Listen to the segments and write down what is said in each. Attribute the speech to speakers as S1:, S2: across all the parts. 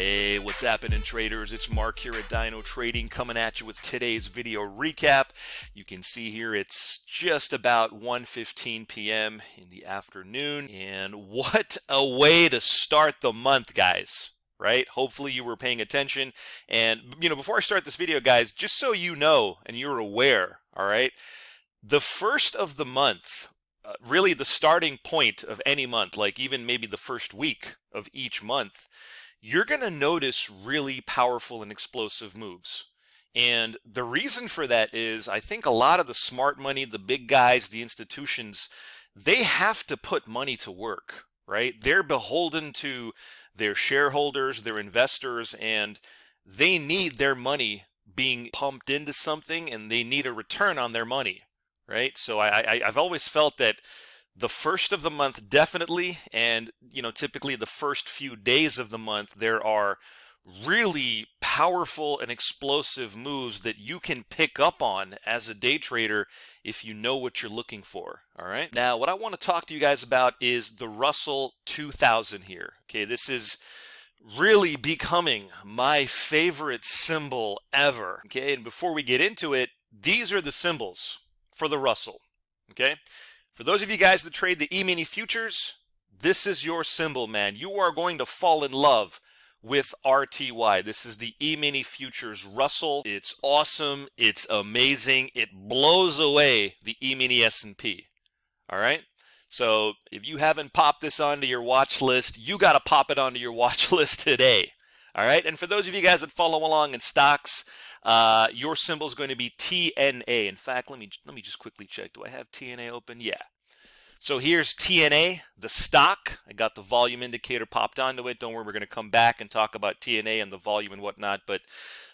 S1: Hey, what's happening, traders? It's Mark here at DynoTrading coming at you with today's video recap. You can see here it's just about 1:15 p.m. in the afternoon, and what a way to start the month, guys. Right? Hopefully you were paying attention. And before I start this video, guys, just so you know and you're aware, all right, the first of the month, really the starting point of any month, like even maybe the first week of each month, you're going to notice really powerful and explosive moves. And the reason for that is I think a lot of the smart money, the big guys, the institutions, they have to put money to work, right? They're beholden to their shareholders, their investors, and they need their money being pumped into something, and they need a return on their money, right? So I've always felt that the first of the month definitely, and typically the first few days of the month, there are really powerful and explosive moves that you can pick up on as a day trader if you know what you're looking for. All right, now what I want to talk to you guys about is the Russell 2000 here. Okay, this is really becoming my favorite symbol ever. Okay, and before we get into it, these are the symbols for the Russell. Okay, for those of you guys that trade the Emini futures, this is your symbol, man. You are going to fall in love with RTY. This is the Emini futures Russell. It's awesome. It's amazing. It blows away the Emini S&P. All right? So if you haven't popped this onto your watch list, you got to pop it onto your watch list today. All right? And for those of you guys that follow along in stocks, your symbol is going to be TNA. In fact, let me just quickly check. Do I have TNA open? Yeah. So here's TNA, the stock. I got the volume indicator popped onto it. Don't worry, we're going to come back and talk about TNA and the volume and whatnot. But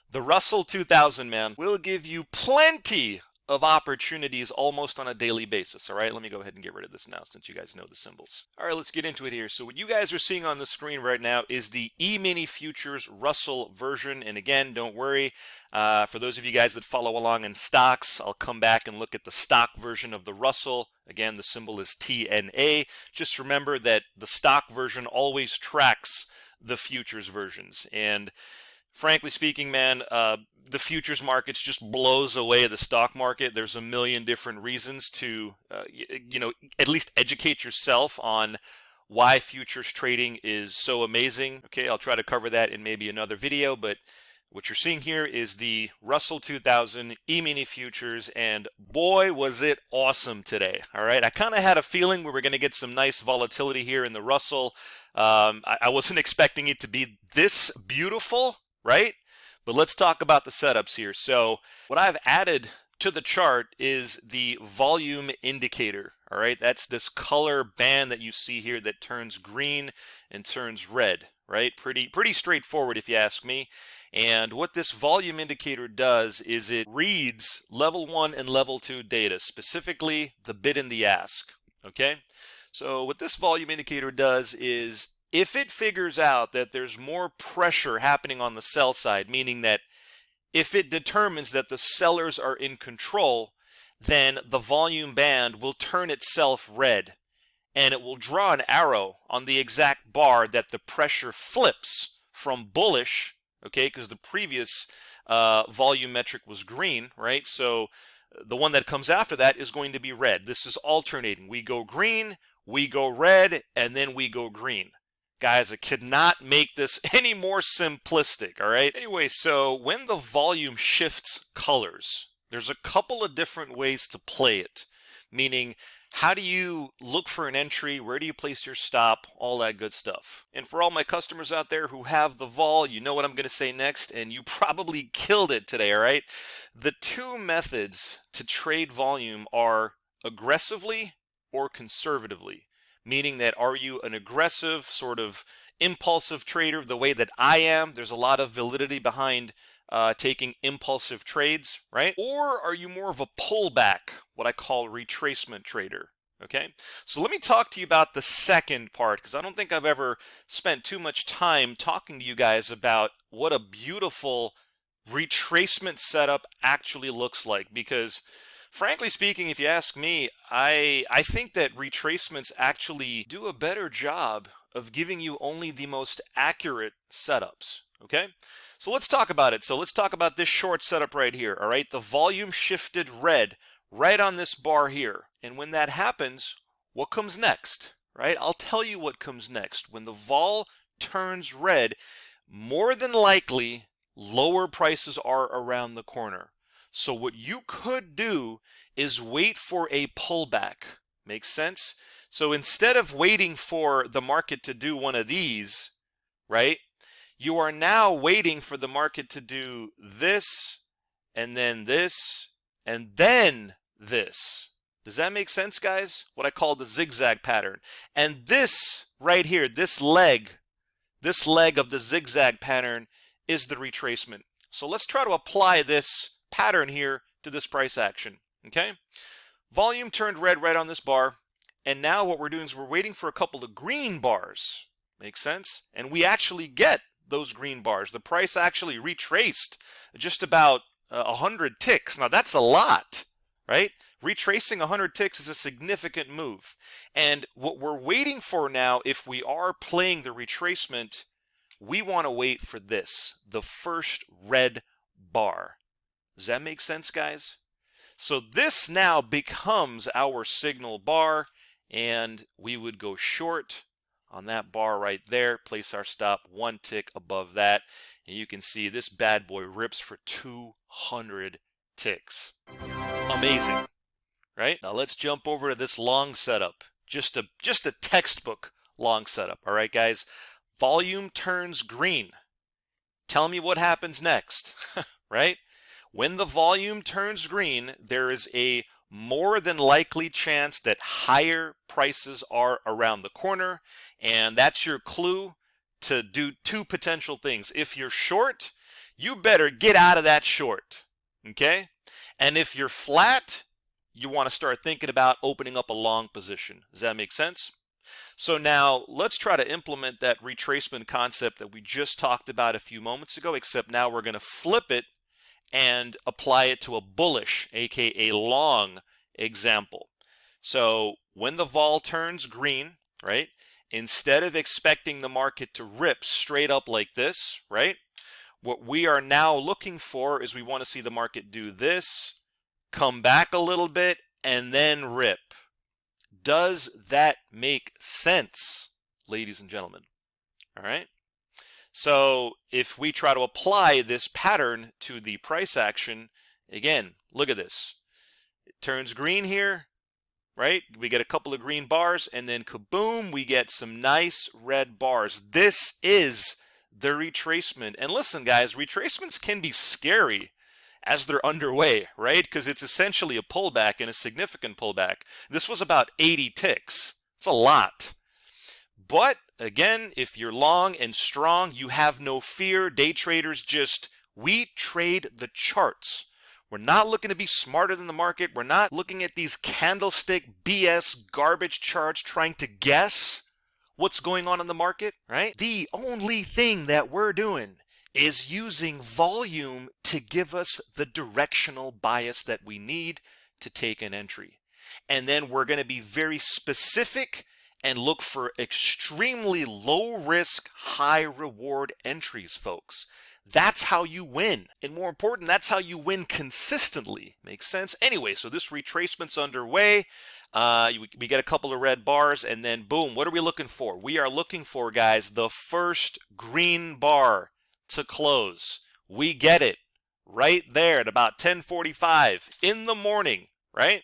S1: the Russell 2000, man, will give you plenty of opportunities almost on a daily basis. All right, let me go ahead and get rid of this now since you guys know the symbols. All right, let's get into it here. So what you guys are seeing on the screen right now is the Emini futures Russell version. And again, don't worry, for those of you guys that follow along in stocks, I'll come back and look at the stock version of the Russell. Again, the symbol is TNA. Just remember that the stock version always tracks the futures versions. And frankly speaking, man, the futures markets just blows away the stock market. There's a million different reasons to, at least educate yourself on why futures trading is so amazing. Okay, I'll try to cover that in maybe another video, but what you're seeing here is the Russell 2000 E-mini futures, and boy, was it awesome today. All right, I kind of had a feeling we were going to get some nice volatility here in the Russell. I wasn't expecting it to be this beautiful, right? But let's talk about the setups here. So what I've added to the chart is the volume indicator. All right, that's this color band that you see here that turns green and turns red, right? Pretty straightforward if you ask me. And what this volume indicator does is it reads level 1 and level 2 data, specifically the bid and the ask. Okay, so what this volume indicator does is if it figures out that there's more pressure happening on the sell side, meaning that if it determines that the sellers are in control, then the volume band will turn itself red, and it will draw an arrow on the exact bar that the pressure flips from bullish, okay, because the previous volume metric was green, right? So the one that comes after that is going to be red. This is alternating. We go green, we go red, and then we go green. Guys, I could not make this any more simplistic, all right? Anyway, so when the volume shifts colors, there's a couple of different ways to play it, meaning how do you look for an entry, where do you place your stop, all that good stuff. And for all my customers out there who have the vol, you know what I'm going to say next, and you probably killed it today, all right? The two methods to trade volume are aggressively or conservatively. Meaning that are you an aggressive, sort of impulsive trader the way that I am? There's a lot of validity behind taking impulsive trades, right? Or are you more of a pullback, what I call retracement trader? Okay, so let me talk to you about the second part, because I don't think I've ever spent too much time talking to you guys about what a beautiful retracement setup actually looks like. Because frankly speaking, if you ask me, I think that retracements actually do a better job of giving you only the most accurate setups. Okay, so let's talk about it. So let's talk about this short setup right here. All right, the volume shifted red right on this bar here. And when that happens, what comes next? Right, I'll tell you what comes next. When the vol turns red, more than likely lower prices are around the corner. So what you could do is wait for a pullback. Makes sense? So instead of waiting for the market to do one of these, right, you are now waiting for the market to do this, and then this, and then this. Does that make sense, guys? What I call the zigzag pattern. And this right here, this leg of the zigzag pattern is the retracement. So let's try to apply this pattern here to this price action. Okay? Volume turned red right on this bar. And now what we're doing is we're waiting for a couple of green bars. Makes sense? And we actually get those green bars. The price actually retraced just about 100 ticks. Now that's a lot, right? Retracing 100 ticks is a significant move. And what we're waiting for now, if we are playing the retracement, we want to wait for this, the first red bar. Does that make sense, guys? So this now becomes our signal bar, and we would go short on that bar right there, place our stop 1 tick above that, and you can see this bad boy rips for 200 ticks. Amazing, right? Now let's jump over to this long setup. Just a textbook long setup. All right, guys. Volume turns green. Tell me what happens next, right? When the volume turns green, there is a more than likely chance that higher prices are around the corner, and that's your clue to do two potential things. If you're short, you better get out of that short, okay? And if you're flat, you want to start thinking about opening up a long position. Does that make sense? So now let's try to implement that retracement concept that we just talked about a few moments ago, except now we're going to flip it and apply it to a bullish, aka long example. So when the vol turns green, right, instead of expecting the market to rip straight up like this, right, what we are now looking for is we want to see the market do this, come back a little bit, and then rip. Does that make sense, ladies and gentlemen? All right. So if we try to apply this pattern to the price action, again, look at this. It turns green here, right? We get a couple of green bars, and then kaboom, we get some nice red bars. This is the retracement. And listen, guys, retracements can be scary as they're underway, right? Because it's essentially a pullback, and a significant pullback. This was about 80 ticks. It's a lot. But again, if you're long and strong, you have no fear. Day traders we trade the charts. We're not looking to be smarter than the market. We're not looking at these candlestick BS garbage charts trying to guess what's going on in the market, right? The only thing that we're doing is using volume to give us the directional bias that we need to take an entry. And then we're going to be very specific and look for extremely low risk, high reward entries, folks. That's how you win. And more important, that's how you win consistently. Makes sense? Anyway, so this retracement's underway. We get a couple of red bars, and then boom, what are we looking for? We are looking for, guys, the first green bar to close. We get it right there at about 10:45 in the morning, right?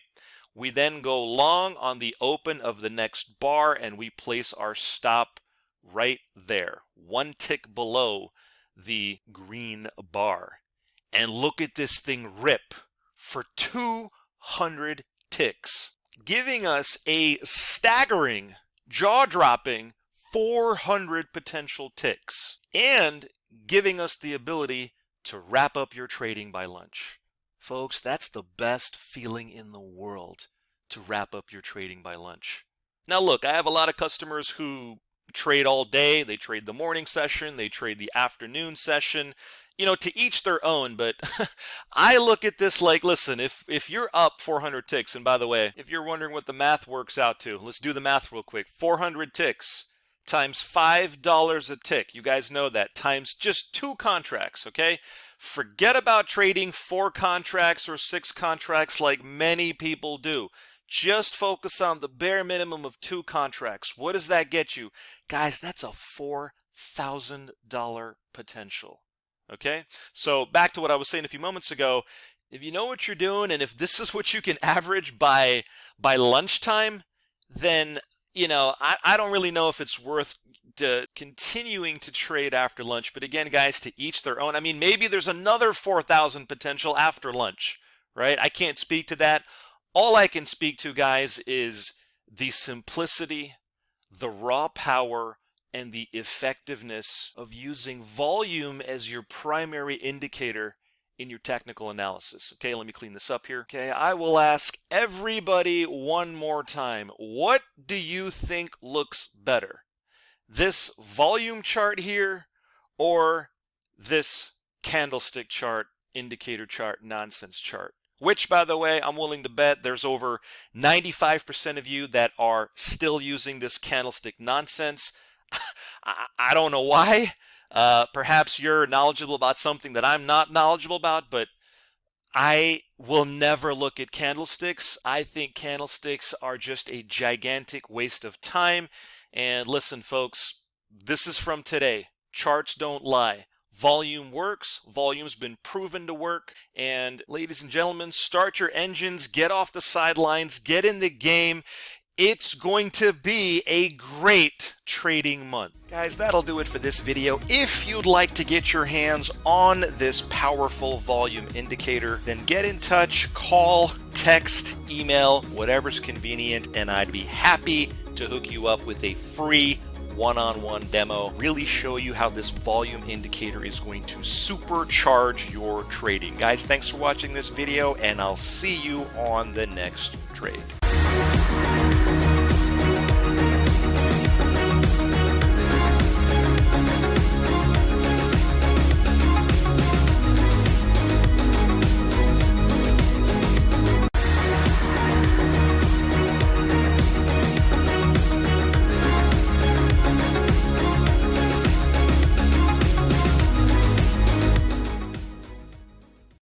S1: We then go long on the open of the next bar, and we place our stop right there, 1 tick below the green bar. And look at this thing rip for 200 ticks, giving us a staggering, jaw-dropping 400 potential ticks, and giving us the ability to wrap up your trading by lunch. Folks, that's the best feeling in the world, to wrap up your trading by lunch. Now look, I have a lot of customers who trade all day. They trade the morning session, they trade the afternoon session. You know, to each their own, but I look at this like, listen, if you're up 400 ticks, and by the way, if you're wondering what the math works out to, let's do the math real quick. 400 ticks times $5 a tick. You guys know that, times just 2 contracts, okay? Forget about trading 4 contracts or 6 contracts like many people do. Just focus on the bare minimum of 2 contracts. What does that get you? Guys, that's a $4,000 potential, okay? So back to what I was saying a few moments ago, if you know what you're doing and if this is what you can average by lunchtime, then I don't really know if it's worth continuing to trade after lunch. But again, guys, to each their own. I mean, maybe there's another 4,000 potential after lunch, right? I can't speak to that. All I can speak to, guys, is the simplicity, the raw power, and the effectiveness of using volume as your primary indicator in your technical analysis. Okay, let me clean this up here. Okay, I will ask everybody one more time. What do you think looks better? This volume chart here or this candlestick chart, indicator chart, nonsense chart? Which, by the way, I'm willing to bet there's over 95% of you that are still using this candlestick nonsense. I don't know why. Perhaps you're knowledgeable about something that I'm not knowledgeable about, but I will never look at candlesticks. I think candlesticks are just a gigantic waste of time. And listen, folks, this is from today. Charts don't lie. Volume works. Volume's been proven to work. And ladies and gentlemen, start your engines, get off the sidelines, get in the game. It's going to be a great trading month. Guys, that'll do it for this video. If you'd like to get your hands on this powerful volume indicator, then get in touch, call, text, email, whatever's convenient, and I'd be happy to hook you up with a free one-on-one demo, really show you how this volume indicator is going to supercharge your trading. Guys, thanks for watching this video, and I'll see you on the next trade.